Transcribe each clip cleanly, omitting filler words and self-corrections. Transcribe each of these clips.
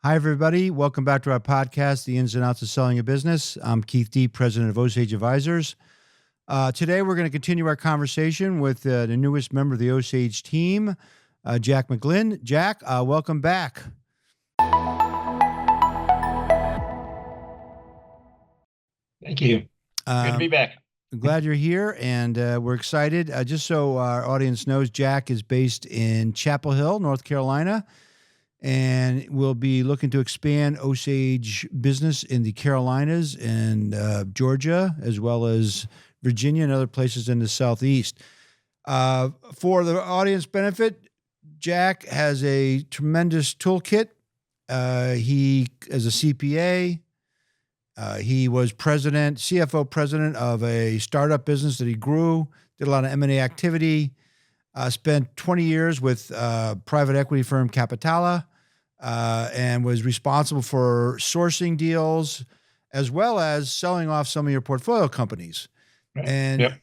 Hi, everybody. Welcome back to our podcast, The Ins and Outs of Selling a Business. I'm kdee, president of Osage Advisors. Today, we're going to continue our conversation with the newest member of the Osage team, Jack McGlinn. Jack, welcome back. Thank you. Good to be back. Glad you're here, and we're excited. Just so our audience knows, Jack is based in Chapel Hill, North Carolina, and we'll be looking to expand Osage business in the Carolinas and Georgia, as well as Virginia and other places in the Southeast. For the audience benefit, Jack has a tremendous toolkit. He is a CPA. He was CFO president of a startup business that he grew, did a lot of M&A activity, spent 20 years with private equity firm Capitala, and was responsible for sourcing deals as well as selling off some of your portfolio companies. Right. And Yep.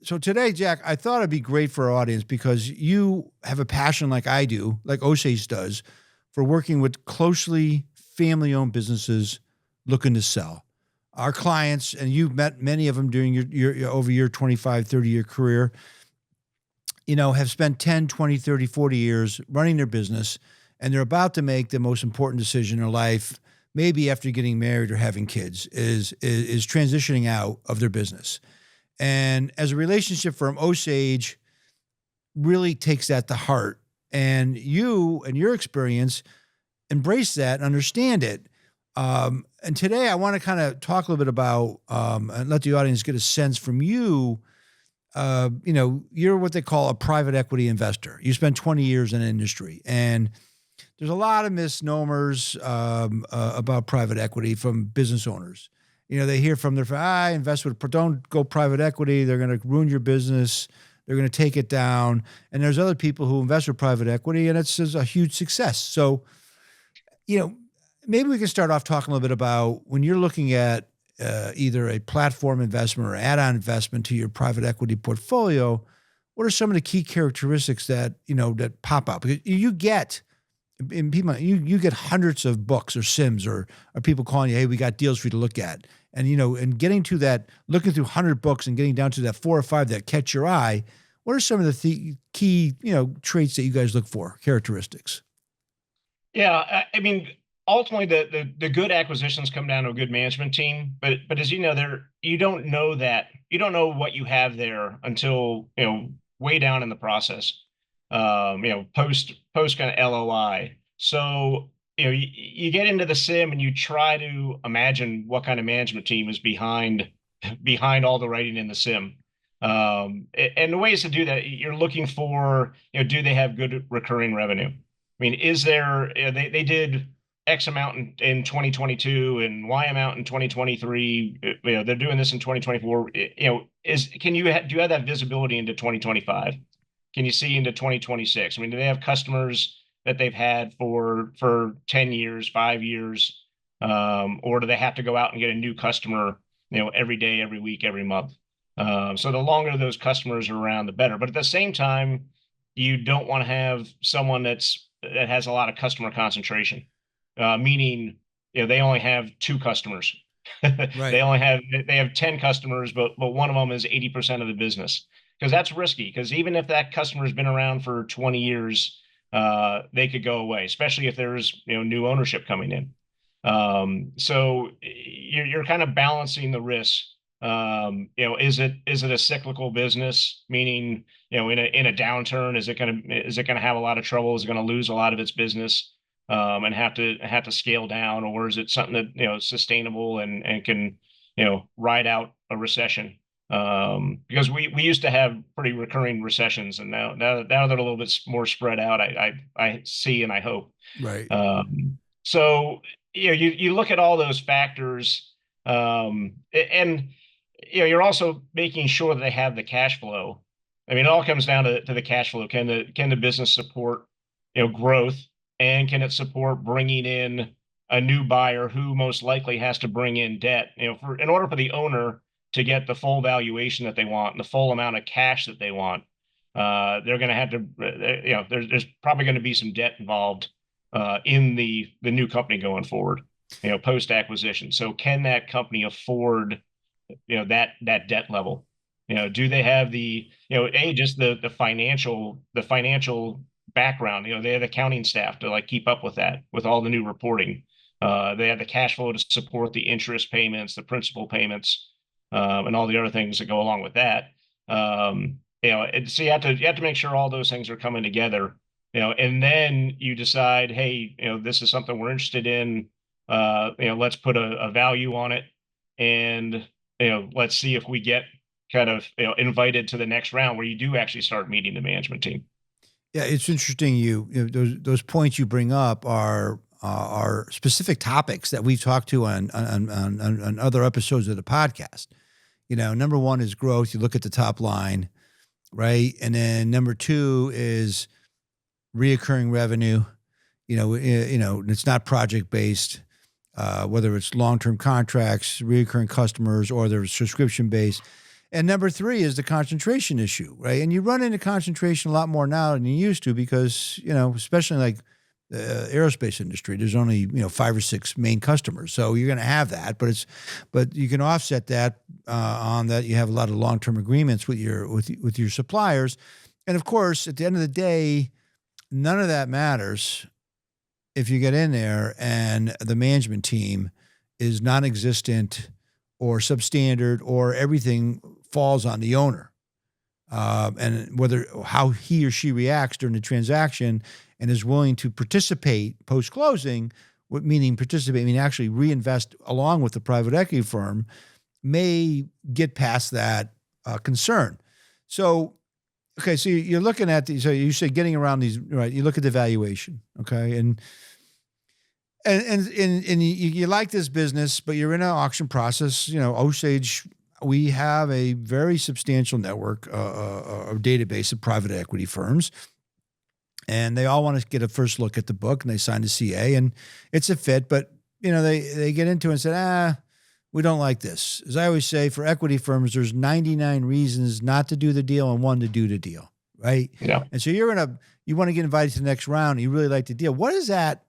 So today, Jack, I thought it'd be great for our audience because you have a passion like I do, like Osage does, for working with closely family-owned businesses looking to sell. Our clients, and you've met many of them during your over your 25, 30-year career, have spent 10, 20, 30, 40 years running their business, and they're about to make the most important decision in their life, maybe after getting married or having kids, is transitioning out of their business. And as a relationship firm, Osage really takes that to heart. And you and your experience embrace that and understand it. And today I want to kind of talk a little bit about and let the audience get a sense from you. You're what they call a private equity investor. You spent 20 years in the industry, and there's a lot of misnomers about private equity from business owners. They hear from their friends, invest with, don't go private equity. They're going to ruin your business. They're going to take it down. And there's other people who invest with private equity, and it's a huge success. So, maybe we can start off talking a little bit about when you're looking at either a platform investment or add-on investment to your private equity portfolio. What are some of the key characteristics that that pop up? Because you get hundreds of books or sims or people calling you, hey, we got deals for you to look at. And, and getting to that, looking through 100 books and getting down to that 4 or 5 that catch your eye, what are some of the key, traits that you guys look for, characteristics? Yeah, I mean, ultimately, the good acquisitions come down to a good management team. But as you know, you don't know what you have there until way down in the process. Post kind of LOI. So you get into the sim and you try to imagine what kind of management team is behind all the writing in the sim. And the ways to do that, you're looking for, do they have good recurring revenue? I mean, is there, they did X amount in 2022 and Y amount in 2023. They're doing this in 2024. Do you have that visibility into 2025? Can you see into 2026? I mean, do they have customers that they've had for 10 years, 5 years, or do they have to go out and get a new customer, every day, every week, every month? So the longer those customers are around, the better. But at the same time, you don't want to have someone that has a lot of customer concentration, meaning they only have 2 customers. Right. They have 10 customers, but one of them is 80% of the business. Because that's risky. Because even if that customer has been around for 20 years, they could go away, especially if there's new ownership coming in. So you're kind of balancing the risk. Is it a cyclical business? Meaning, in a downturn, is it gonna have a lot of trouble? Is it gonna lose a lot of its business and have to scale down, or is it something that is sustainable and can ride out a recession? Because we used to have pretty recurring recessions, and now they're a little bit more spread out. I see and I hope. Right. So you look at all those factors, and you're also making sure that they have the cash flow. I mean, it all comes down to the cash flow. Can the business support growth, and can it support bringing in a new buyer who most likely has to bring in debt? In order for the owner to get the full valuation that they want and the full amount of cash that they want, they're going to have to, there's probably going to be some debt involved in the new company going forward, post acquisition. So can that company afford that debt level? Do they have just the financial background? They have accounting staff to like keep up with that, with all the new reporting. They have the cash flow to support the interest payments, the principal payments, and all the other things that go along with that. So you have to make sure all those things are coming together. And then you decide, hey, this is something we're interested in. Let's put a value on it, and let's see if we get kind of invited to the next round where you do actually start meeting the management team. Yeah, it's interesting. Those points you bring up are specific topics that we've talked to on other episodes of the podcast. Number one is growth. You look at the top line, right? And then number two is reoccurring revenue. It's not project based, whether it's long-term contracts, reoccurring customers, or they're subscription based. And number three is the concentration issue, right? And you run into concentration a lot more now than you used to because, especially like the aerospace industry, there's only, 5 or 6 main customers. So you're going to have that, but you can offset that on that. You have a lot of long-term agreements with your suppliers. And of course, at the end of the day, none of that matters if you get in there and the management team is non-existent or substandard or everything falls on the owner. And how he or she reacts during the transaction and is willing to participate post-closing, meaning actually reinvest along with the private equity firm, may get past that concern. So, okay, so you're looking at so you say getting around these, right? You look at the valuation, okay, and you like this business, but you're in an auction process. Osage, we have a very substantial network, a database of private equity firms, and they all want to get a first look at the book, and they sign the CA, and it's a fit. But they get into it and say, we don't like this. As I always say, for equity firms, there's 99 reasons not to do the deal and 1 to do the deal, right? Yeah. And so you want to get invited to the next round, and you really like the deal. What is that?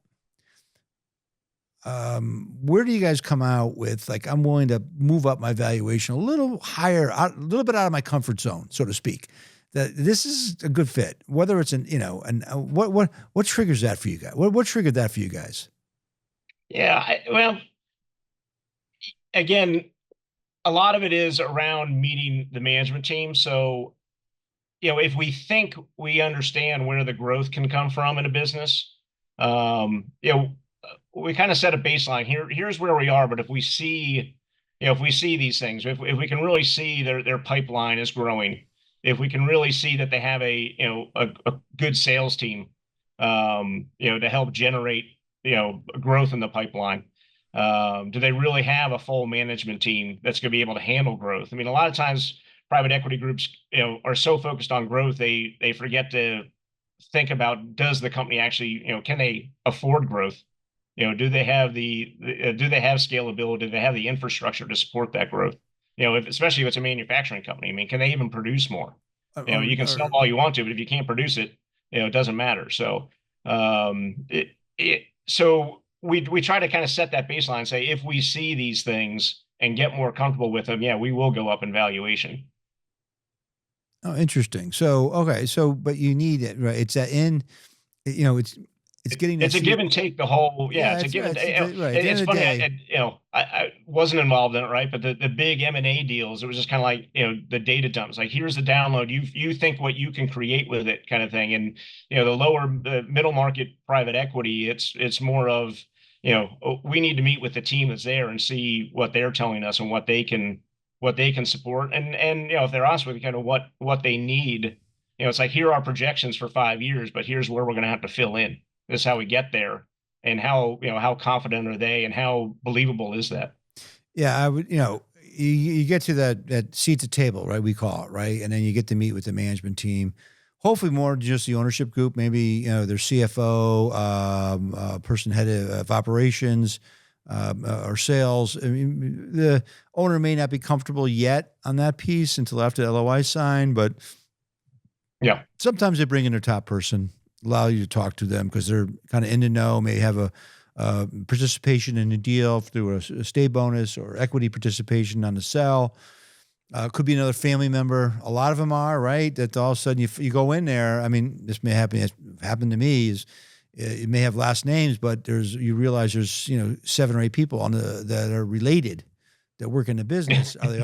Where do you guys come out with, like, I'm willing to move up my valuation a little higher, a little bit out of my comfort zone, so to speak, that this is a good fit, whether it's what triggers that for you guys? What triggered that for you guys? Yeah. Well, again, a lot of it is around meeting the management team. So, if we think we understand where the growth can come from in a business, we kind of set a baseline. Here's where we are. But if we see these things, if we can really see their pipeline is growing, if we can really see that they have a good sales team, to help generate, growth in the pipeline. Do they really have a full management team that's going to be able to handle growth? I mean, a lot of times private equity groups, are so focused on growth, they forget to think about, does the company actually, can they afford growth? Do they have do they have scalability? Do they have the infrastructure to support that growth? Especially if it's a manufacturing company. I mean, can they even produce more? You can sell all you want to, but if you can't produce it, it doesn't matter. So, so we try to kind of set that baseline and say, if we see these things and get more comfortable with them, yeah, we will go up in valuation. Oh, interesting. So, okay. So, but you need it, right? It's it's getting It's a give and take. It's a give and take. Right. At the end It's of the funny. day, I wasn't involved in it, right? But the big M&A deals, it was just kind of like, the data dumps. Like, here's the download. You think what you can create with it, kind of thing. And the middle market private equity, it's more of, we need to meet with the team that's there and see what they're telling us and what they can support. And if they're honest with you, kind of what they need. It's like, here are projections for 5 years, but here's where we're going to have to fill in. This is how we get there, and how confident are they, and how believable is that? yeah, I would, you get to that seat at the table, right? We call it, right? And then you get to meet with the management team, hopefully more than just the ownership group, maybe, their CFO, person head of operations, or sales. I mean, the owner may not be comfortable yet on that piece until after the LOI sign, but Yeah. sometimes they bring in their top person. allow you to talk to them because they're kind of in the know, may have a participation in the deal through a stay bonus or equity participation on the sell. Could be another family member. A lot of them are, right? That all of a sudden you go in there. I mean, this may happen. It's happened to me. Is it may have last names, but you realize there's 7 or 8 people that are related that work in the business. Are they?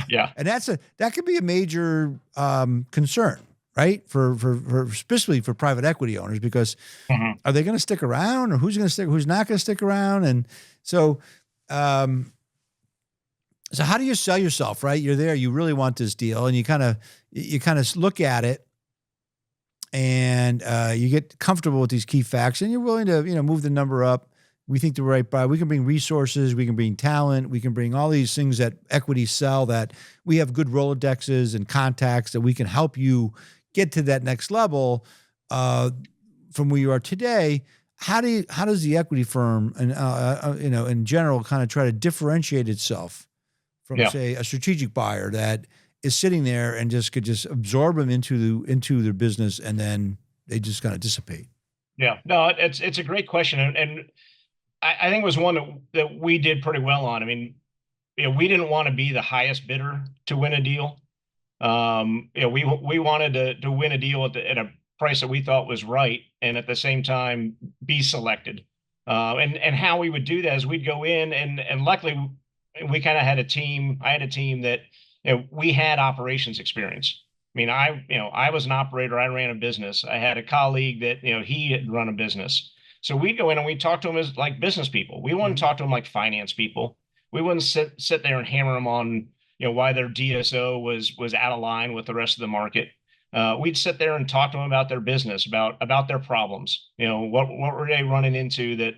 Yeah. And that could be a major concern, right? For especially for private equity owners, because are they going to stick around, or who's not going to stick around? And so, so how do you sell yourself, right? You're there, you really want this deal, and you kind of look at it, and you get comfortable with these key facts, and you're willing to move the number up. We think the right buy. We can bring resources, we can bring talent, we can bring all these things that equities sell. That we have good Rolodexes and contacts that we can help you get to that next level from where you are today. How does the equity firm and in general kind of try to differentiate itself from say a strategic buyer that is sitting there and just could just absorb them into their business, and then they just kind of dissipate? Yeah, no, it's a great question, and I think it was one that we did pretty well on. I mean, we didn't want to be the highest bidder to win a deal. We wanted to win a deal at a price that we thought was right, and at the same time be selected. And how we would do that is we'd go in, and luckily we kind of had a team. I had a team that we had operations experience. I mean, I was an operator. I ran a business. I had a colleague that he had run a business. So we'd go in and we'd talk to them as like business people. We wouldn't talk to them like finance people. We wouldn't sit there and hammer them on why their DSO was out of line with the rest of the market. We'd sit there and talk to them about their business, about their problems. What were they running into that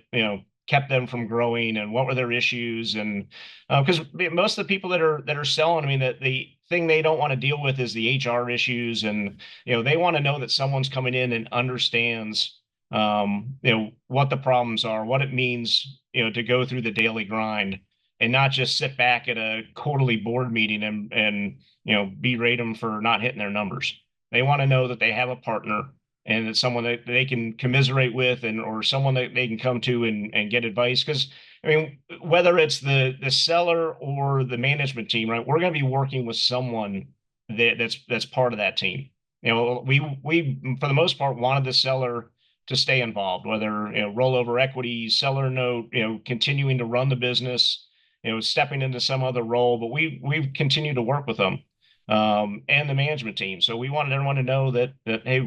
kept them from growing, and what were their issues? And because most of the people that are selling, I mean, that the thing they don't want to deal with is the HR issues, and they want to know that someone's coming in and understands what the problems are, what it means to go through the daily grind, and not just sit back at a quarterly board meeting and berate them for not hitting their numbers. They want to know that they have a partner, and it's someone that they can commiserate with, or someone that they can come to and get advice. Because I mean, whether it's the seller or the management team, right? We're going to be working with someone that's part of that team. We for the most part wanted the seller to stay involved, whether rollover equity, seller note, continuing to run the business, stepping into some other role. But we've continued to work with them and the management team. So we wanted everyone to know that hey,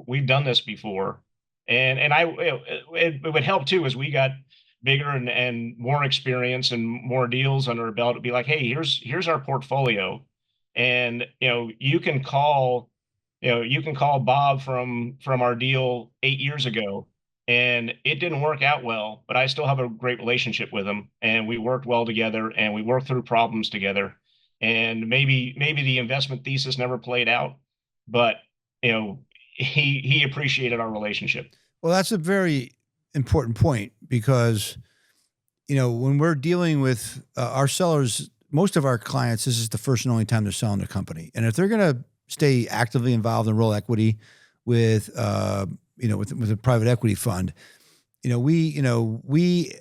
we've done this before, and it would help too as we got bigger and more experience and more deals under our belt to be like, hey, here's our portfolio, and you can call Bob from our deal 8 years ago, and it didn't work out well, but I still have a great relationship with him, and we worked well together, and we worked through problems together. And maybe the investment thesis never played out, but he appreciated our relationship. Well, that's a very important point, because when we're dealing with our sellers, most of our clients, this is the first and only time they're selling their company, and if they're going to stay actively involved in roll equity with with a private equity fund, we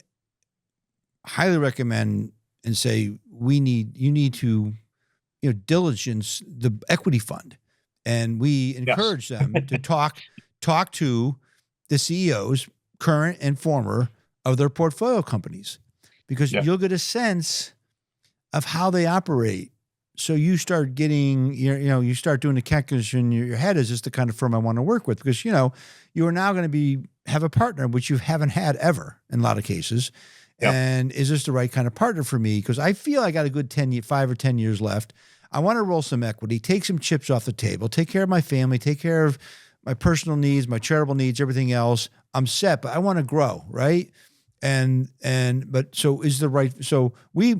highly recommend and say you need to diligence the equity fund, and we encourage them to talk to the CEOs, current and former, of their portfolio companies, because you'll get a sense of how they operate. So you start getting, you start doing the calculation in your head, is this the kind of firm I want to work with? Because, you are now going to have a partner, which you haven't had ever in a lot of cases. Yep. And is this the right kind of partner for me? Because I feel I got a good 5 or 10 years left. I want to roll some equity, take some chips off the table, take care of my family, take care of my personal needs, my charitable needs, everything else. I'm set, but I want to grow, right? But so is the right, so we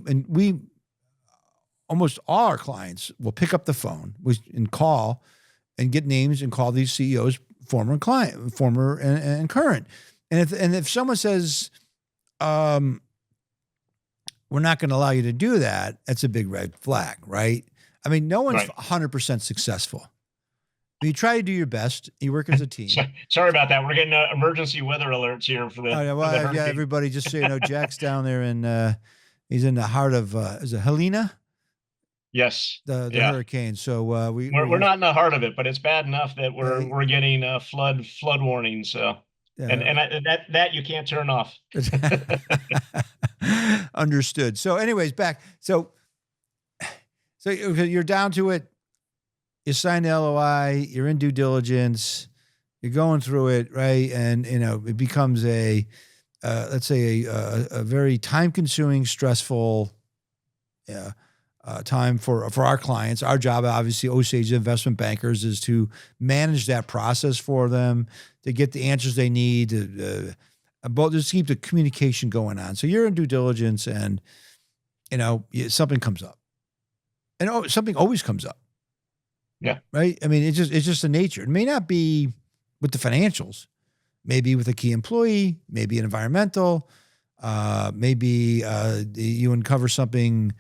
almost all our clients will pick up the phone and call and get names and call these CEOs, former and current. And if someone says, we're not going to allow you to do that, that's a big red flag, right? I mean, no one's 100% successful. You try to do your best. You work as a team. Sorry about that. We're getting emergency weather alerts here for the, Oh, yeah, for the well, yeah, hurricane. everybody, just so you know, Jack's down there and he's in the heart of, is it Helena? Yes. The Yeah. hurricane. So We're not in the heart of it, but it's bad enough that yeah, we're getting flood warnings. So, and yeah. that you can't turn off. Understood. So, anyways, back. So you're down to it. You sign the LOI. You're in due diligence. You're going through it, right? And it becomes let's say a very time-consuming, stressful time for our clients. Our job, obviously, Osage investment bankers, is to manage that process for them, to get the answers they need, to just keep the communication going on. So you're in due diligence, and something comes up, and something always comes up. Yeah. Right. I mean, it's just the nature. It may not be with the financials, maybe with a key employee, maybe an environmental, maybe you uncover something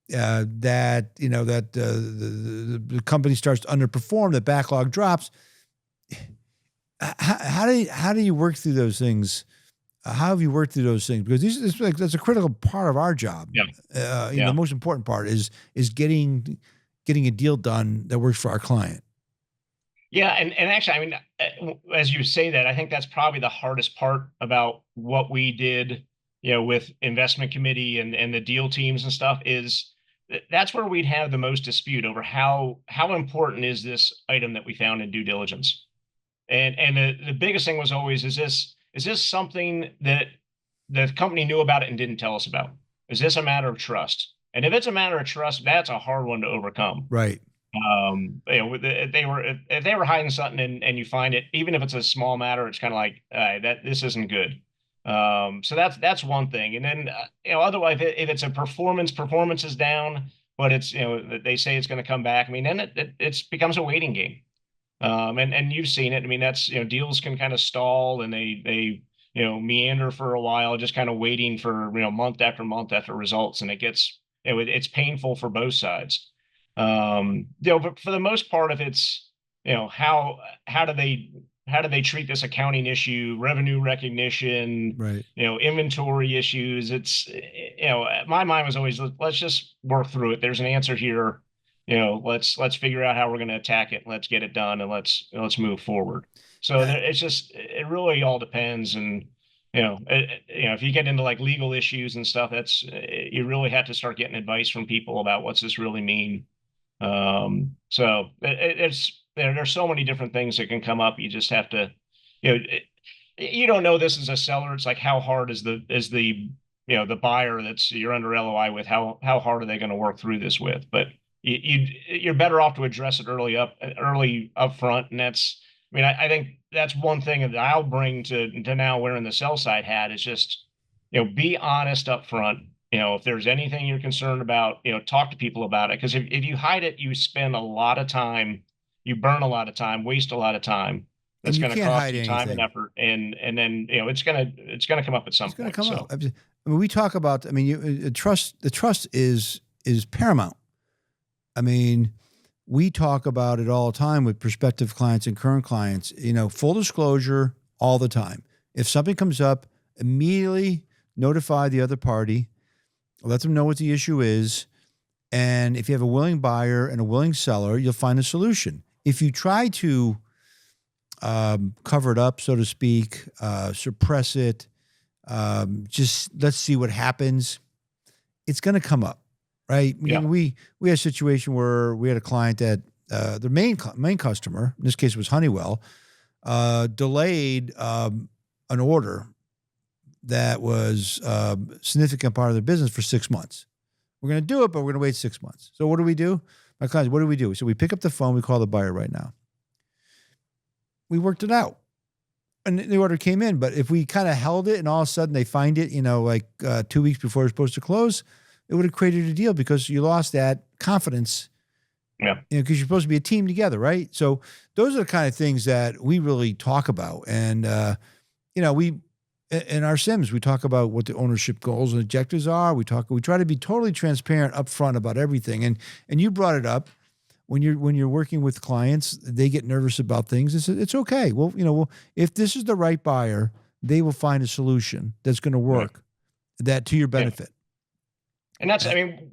that the company starts to underperform, the backlog drops. How do you work through those things? How have you worked through those things? Because that's a critical part of our job. Yeah. The most important part is getting a deal done that works for our client. Yeah, and actually, I mean, as you say that, I think that's probably the hardest part about what we did, with investment committee and the deal teams and stuff, is that's where we'd have the most dispute over how important is this item that we found in due diligence. And the biggest thing was always, is this something that the company knew about it and didn't tell us about? Is this a matter of trust? And if it's a matter of trust, that's a hard one to overcome. Right. If they were hiding something and you find it, even if it's a small matter, it's kind of like that this isn't good. So that's one thing. And then otherwise, if it's a performance is down, but it's they say it's going to come back. I mean, then it becomes a waiting game. And you've seen it. I mean, that's deals can kind of stall and they meander for a while, just kind of waiting for month after results, and it gets it's painful for both sides. But for the most part, if it's how do they treat this accounting issue, revenue recognition, right, inventory issues? It's my mind was always, let's just work through it. There's an answer here. Let's figure out how we're going to attack it. Let's get it done, and let's move forward. So it's just, it really all depends. And if you get into like legal issues and stuff, that's you really have to start getting advice from people about what's this really mean. So there's so many different things that can come up. You just have to, you don't know this as a seller. It's like, how hard is the the buyer that's you're under LOI with, how hard are they going to work through this with? But you're better off to address it early up front. And that's, I mean, I think that's one thing that I'll bring to now wearing the sell side hat, is just, be honest up front. If there's anything you're concerned about, talk to people about it. Because if you hide it, you spend a lot of time, you burn a lot of time, waste a lot of time. That's going to cost you time and effort, and then it's gonna come up at some point. It's going to come up. I mean, we talk about. I mean, the trust is paramount. I mean, we talk about it all the time with prospective clients and current clients. Full disclosure all the time. If something comes up, immediately notify the other party. Let them know what the issue is. And if you have a willing buyer and a willing seller, you'll find a solution. If you try to cover it up, so to speak, suppress it, just let's see what happens, it's going to come up, right? Yeah. We had a situation where we had a client that the main customer, in this case was Honeywell, delayed an order that was a significant part of their business for 6 months. We're going to do it, but we're going to wait 6 months. So what do we do? My clients, what do we do? So we pick up the phone, we call the buyer right now. We worked it out. And the order came in, but if we kind of held it and all of a sudden they find it, 2 weeks before it's supposed to close, it would have created a deal because you lost that confidence. Yeah. Because you're supposed to be a team together, right? So those are the kind of things that we really talk about. And, we, in our SIMs, we talk about what the ownership goals and objectives are. We try to be totally transparent upfront about everything. And you brought it up. when you're working with clients, they get nervous about things. It's okay. Well, if this is the right buyer, they will find a solution that's going to work that to your benefit. And that's, I mean,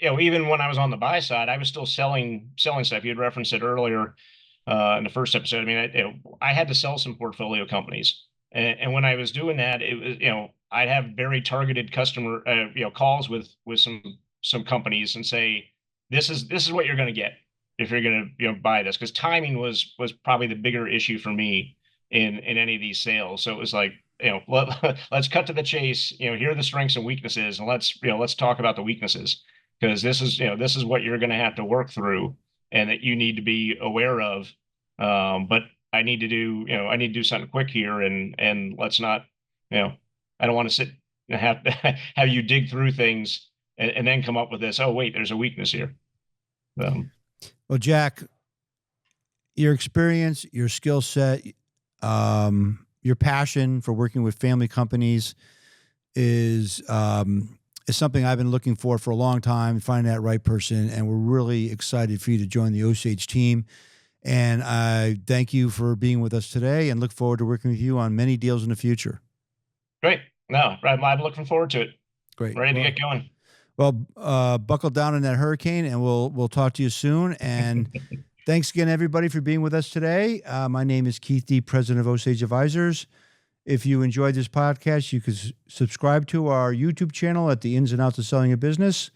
even when I was on the buy side, I was still selling stuff. You had referenced it earlier in the first episode. I mean, I had to sell some portfolio companies, and when I was doing that, it was, I'd have very targeted customer, calls with some companies and say, this is what you're going to get if you're going to buy this, because timing was probably the bigger issue for me in any of these sales. So it was like, let's cut to the chase. Here are the strengths and weaknesses, and let's talk about the weaknesses, because this is what you're going to have to work through, and that you need to be aware of. But I need to do something quick here, and let's not, I don't want to sit and have you dig through things and then come up with this. Oh, wait, there's a weakness here. Well, Jack, your experience, your skill set, your passion for working with family companies is something I've been looking for a long time, finding that right person. And we're really excited for you to join the Osage team. And I thank you for being with us today and look forward to working with you on many deals in the future. Great. No, I'm looking forward to it. Great. Ready to get going. Well, buckle down in that hurricane, and we'll talk to you soon. And thanks again, everybody, for being with us today. My name is kdee, president of Osage Advisors. If you enjoyed this podcast, you can subscribe to our YouTube channel at The Ins and Outs of Selling a Business.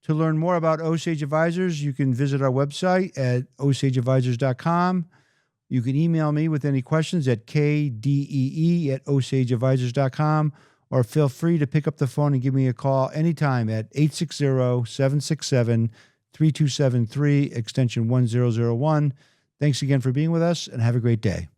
To learn more about Osage Advisors, you can visit our website at osageadvisors.com. You can email me with any questions at kdee@osageadvisors.com, or feel free to pick up the phone and give me a call anytime at 860-767-3273, extension 1001. Thanks again for being with us, and have a great day.